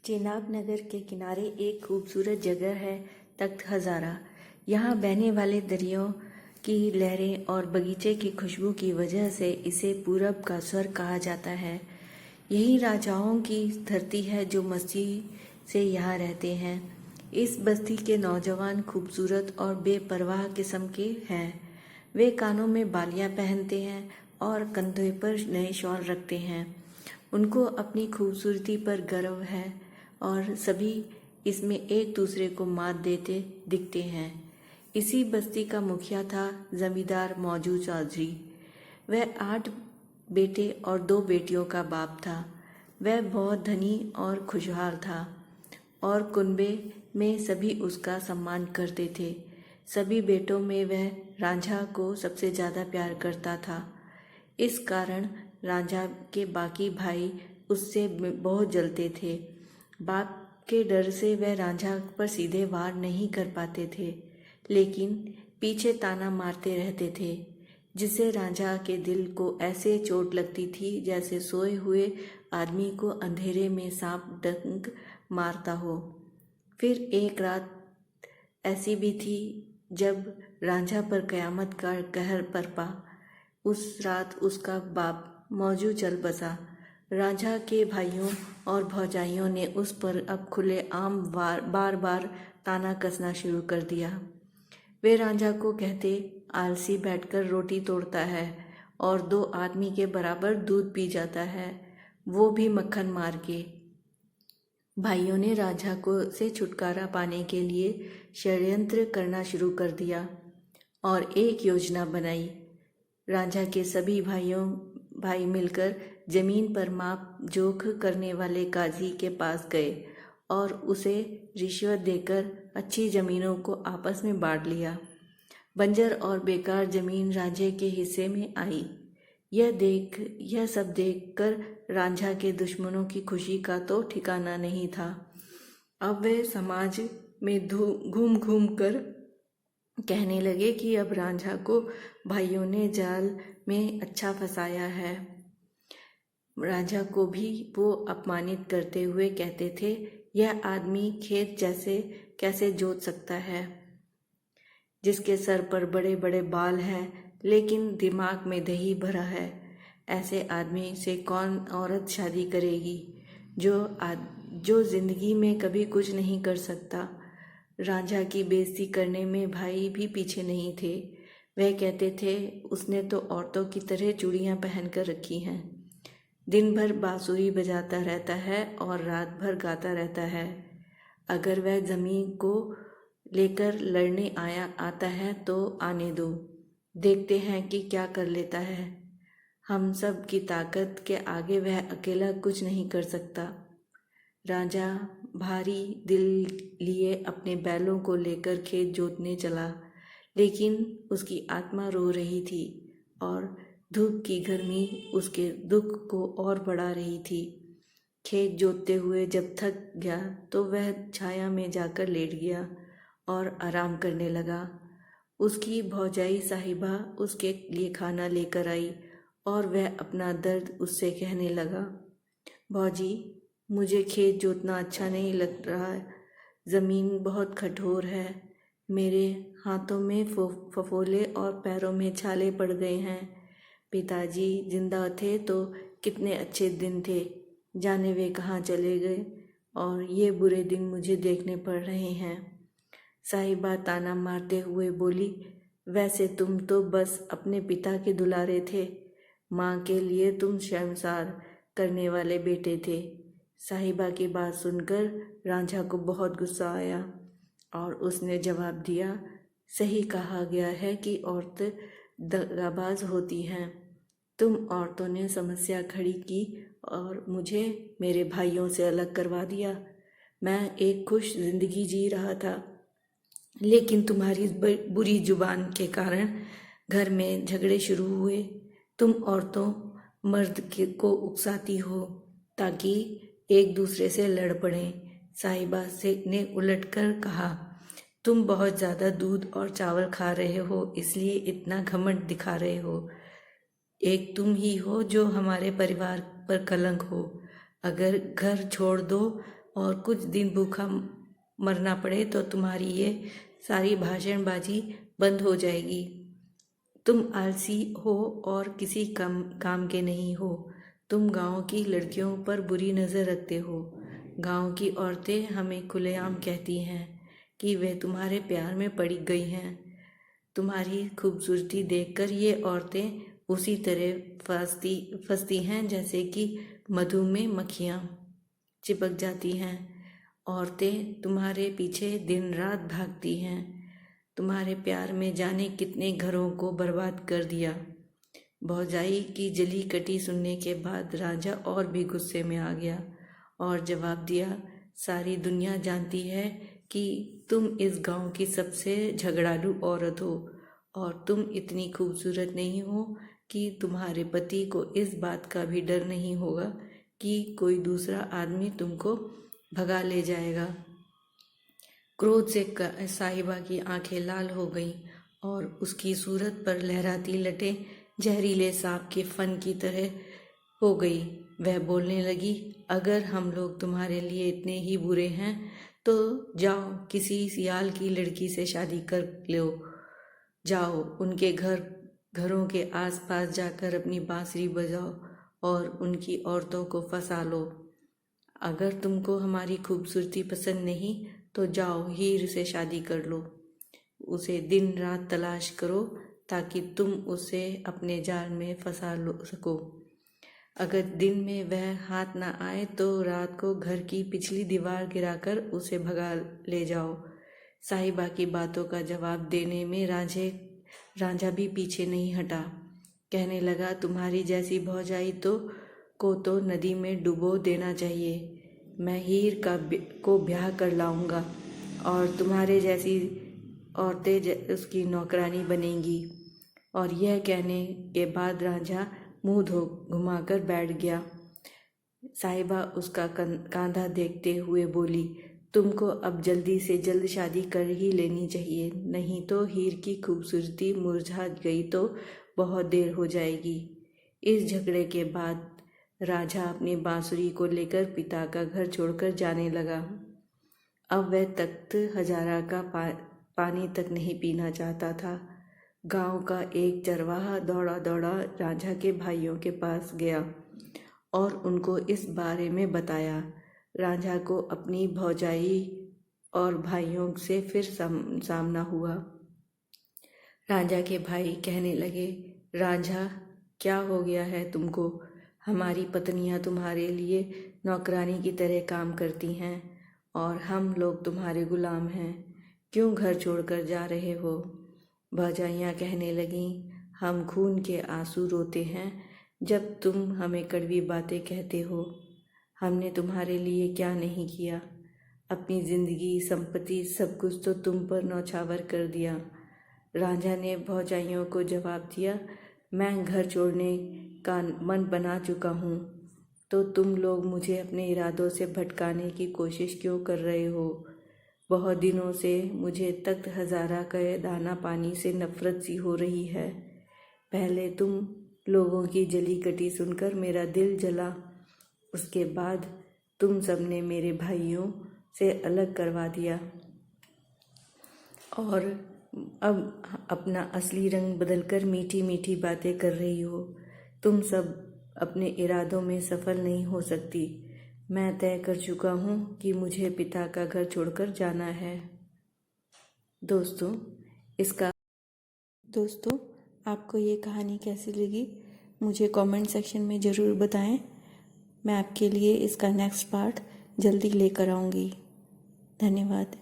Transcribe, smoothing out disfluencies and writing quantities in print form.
चेनाब नगर के किनारे एक खूबसूरत जगह है तख्त हज़ारा। यहाँ बहने वाले दरियाओं की लहरें और बगीचे की खुशबू की वजह से इसे पूरब का स्वर्ग कहा जाता है। यही राजाओं की धरती है जो मस्ती से यहाँ रहते हैं। इस बस्ती के नौजवान खूबसूरत और बेपरवाह किस्म के हैं। वे कानों में बालियां पहनते हैं और कंधे पर नए शॉल रखते हैं। उनको अपनी खूबसूरती पर गर्व है और सभी इसमें एक दूसरे को मात देते दिखते हैं। इसी बस्ती का मुखिया था जमींदार मौजू चौधरी। वह 8 बेटे और 2 बेटियों का बाप था। वह बहुत धनी और खुशहाल था और कुनबे में सभी उसका सम्मान करते थे। सभी बेटों में वह रांझा को सबसे ज़्यादा प्यार करता था। इस कारण रांझा के बाकी भाई उससे बहुत जलते थे। बाप के डर से वह रांझा पर सीधे वार नहीं कर पाते थे, लेकिन पीछे ताना मारते रहते थे, जिससे रांझा के दिल को ऐसे चोट लगती थी जैसे सोए हुए आदमी को अंधेरे में सांप डंक मारता हो। फिर एक रात ऐसी भी थी जब रांझा पर कयामत का कहर बरपा। उस रात उसका बाप मौजू चल बसा। रांझा के भाइयों और भौजाइयों ने उस पर अब खुलेआम बार बार ताना कसना शुरू कर दिया। वे रांझा को कहते, आलसी बैठकर रोटी तोड़ता है और 2 आदमी के बराबर दूध पी जाता है, वो भी मक्खन मार के। भाइयों ने रांझा को से छुटकारा पाने के लिए षड्यंत्र करना शुरू कर दिया और एक योजना बनाई। रांझा के सभी भाई मिलकर जमीन पर माप जोख करने वाले काजी के पास गए और उसे रिश्वत देकर अच्छी जमीनों को आपस में बांट लिया। बंजर और बेकार जमीन रांझे के हिस्से में आई। यह सब देखकर रांझा के दुश्मनों की खुशी का तो ठिकाना नहीं था। अब वे समाज में घूम घूम कर कहने लगे कि अब रांझा को भाइयों ने जाल में अच्छा फंसाया है। रांझा को भी वो अपमानित करते हुए कहते थे, यह आदमी खेत जैसे कैसे जोत सकता है, जिसके सर पर बड़े बड़े बाल हैं लेकिन दिमाग में दही भरा है। ऐसे आदमी से कौन औरत शादी करेगी जो जिंदगी में कभी कुछ नहीं कर सकता। रांझा की बेइज्जती करने में भाई भी पीछे नहीं थे। वह कहते थे, उसने तो औरतों की तरह चूड़ियां पहन कर रखी हैं, दिन भर बांसुरी बजाता रहता है और रात भर गाता रहता है। अगर वह जमीन को लेकर लड़ने आता है तो आने दो, देखते हैं कि क्या कर लेता है। हम सब की ताकत के आगे वह अकेला कुछ नहीं कर सकता। रांझा भारी दिल लिए अपने बैलों को लेकर खेत जोतने चला, लेकिन उसकी आत्मा रो रही थी और धूप की गर्मी उसके दुख को और बढ़ा रही थी। खेत जोतते हुए जब थक गया तो वह छाया में जाकर लेट गया और आराम करने लगा। उसकी भौजाई साहिबा उसके लिए खाना लेकर आई और वह अपना दर्द उससे कहने लगा, भौजी, मुझे खेत जोतना अच्छा नहीं लग रहा, ज़मीन बहुत कठोर है, मेरे हाथों में फफोले और पैरों में छाले पड़ गए हैं। पिताजी जिंदा थे तो कितने अच्छे दिन थे, जाने वे कहाँ चले गए और ये बुरे दिन मुझे देखने पड़ रहे हैं। साहिबा ताना मारते हुए बोली, वैसे तुम तो बस अपने पिता के दुलारे थे, माँ के लिए तुम शर्मसार करने वाले बेटे थे। साहिबा की बात सुनकर रांझा को बहुत गुस्सा आया और उसने जवाब दिया, सही कहा गया है कि औरतें दगाबाज होती हैं। तुम औरतों ने समस्या खड़ी की और मुझे मेरे भाइयों से अलग करवा दिया। मैं एक खुश जिंदगी जी रहा था, लेकिन तुम्हारी बुरी जुबान के कारण घर में झगड़े शुरू हुए। तुम औरतों मर्द को उकसाती हो ताकि एक दूसरे से लड़ पड़ें। साहिबा से ने उलटकर कहा, तुम बहुत ज़्यादा दूध और चावल खा रहे हो, इसलिए इतना घमंड दिखा रहे हो। एक तुम ही हो जो हमारे परिवार पर कलंक हो। अगर घर छोड़ दो और कुछ दिन भूखा मरना पड़े तो तुम्हारी ये सारी भाषणबाजी बंद हो जाएगी। तुम आलसी हो और किसी काम के नहीं हो। तुम गांव की लड़कियों पर बुरी नज़र रखते हो। गांव की औरतें हमें खुलेआम कहती हैं कि वे तुम्हारे प्यार में पड़ गई हैं। तुम्हारी खूबसूरती देखकर ये औरतें उसी तरह फंसती हैं जैसे कि मधु में मक्खियाँ चिपक जाती हैं। औरतें तुम्हारे पीछे दिन रात भागती हैं। तुम्हारे प्यार में जाने कितने घरों को बर्बाद कर दिया। भौजाई की जली कटी सुनने के बाद राजा और भी गुस्से में आ गया और जवाब दिया, सारी दुनिया जानती है कि तुम इस गांव की सबसे झगड़ालू औरत हो और तुम इतनी खूबसूरत नहीं हो कि तुम्हारे पति को इस बात का भी डर नहीं होगा कि कोई दूसरा आदमी तुमको भगा ले जाएगा। क्रोध से साहिबा की आंखें लाल हो गईं और उसकी सूरत पर लहराती लटें जहरीले सांप के फन की तरह हो गई। वह बोलने लगी, अगर हम लोग तुम्हारे लिए इतने ही बुरे हैं तो जाओ किसी सियाल की लड़की से शादी कर लो। जाओ उनके घरों के आसपास जाकर अपनी बांसुरी बजाओ और उनकी औरतों को फंसा लो। अगर तुमको हमारी खूबसूरती पसंद नहीं तो जाओ हीर से शादी कर लो। उसे दिन रात तलाश करो ताकि तुम उसे अपने जाल में फंसा सको। अगर दिन में वह हाथ ना आए तो रात को घर की पिछली दीवार गिराकर उसे भगा ले जाओ। साहिबा की बातों का जवाब देने में रांझा भी पीछे नहीं हटा। कहने लगा, तुम्हारी जैसी भौजाई को तो नदी में डुबो देना चाहिए। मैं हीर को ब्याह कर लाऊंगा और तुम्हारे जैसी औरतें उसकी नौकरानी बनेंगी। और यह कहने के बाद रांझा मुंह घुमाकर बैठ गया। साहिबा उसका कांधा देखते हुए बोली, तुमको अब जल्दी से जल्द शादी कर ही लेनी चाहिए, नहीं तो हीर की खूबसूरती मुरझा गई तो बहुत देर हो जाएगी। इस झगड़े के बाद राजा अपनी बांसुरी को लेकर पिता का घर छोड़कर जाने लगा। अब वह तख्त हजारा का पानी तक नहीं पीना चाहता था। गांव का एक चरवाहा दौड़ा दौड़ा रांझा के भाइयों के पास गया और उनको इस बारे में बताया। रांझा को अपनी भौजाई और भाइयों से फिर सामना हुआ। रांझा के भाई कहने लगे, रांझा क्या हो गया है तुमको? हमारी पत्नियां तुम्हारे लिए नौकरानी की तरह काम करती हैं और हम लोग तुम्हारे गुलाम हैं। क्यों घर छोड़कर जा रहे हो? भौजाइयाँ कहने लगीं, हम खून के आंसू रोते हैं जब तुम हमें कड़वी बातें कहते हो। हमने तुम्हारे लिए क्या नहीं किया? अपनी जिंदगी, संपत्ति, सब कुछ तो तुम पर न्यौछावर कर दिया। रांझा ने भौजाइयों को जवाब दिया, मैं घर छोड़ने का मन बना चुका हूँ, तो तुम लोग मुझे अपने इरादों से भटकाने की कोशिश क्यों कर रहे हो? बहुत दिनों से मुझे तख्त हजारा के दाना पानी से नफरत सी हो रही है। पहले तुम लोगों की जली कटी सुनकर मेरा दिल जला, उसके बाद तुम सबने मेरे भाइयों से अलग करवा दिया और अब अपना असली रंग बदलकर मीठी मीठी बातें कर रही हो। तुम सब अपने इरादों में सफल नहीं हो सकती। मैं तय कर चुका हूँ कि मुझे पिता का घर छोड़कर जाना है। दोस्तों आपको ये कहानी कैसी लगी मुझे कमेंट सेक्शन में ज़रूर बताएं। मैं आपके लिए इसका नेक्स्ट पार्ट जल्दी लेकर आऊँगी। धन्यवाद।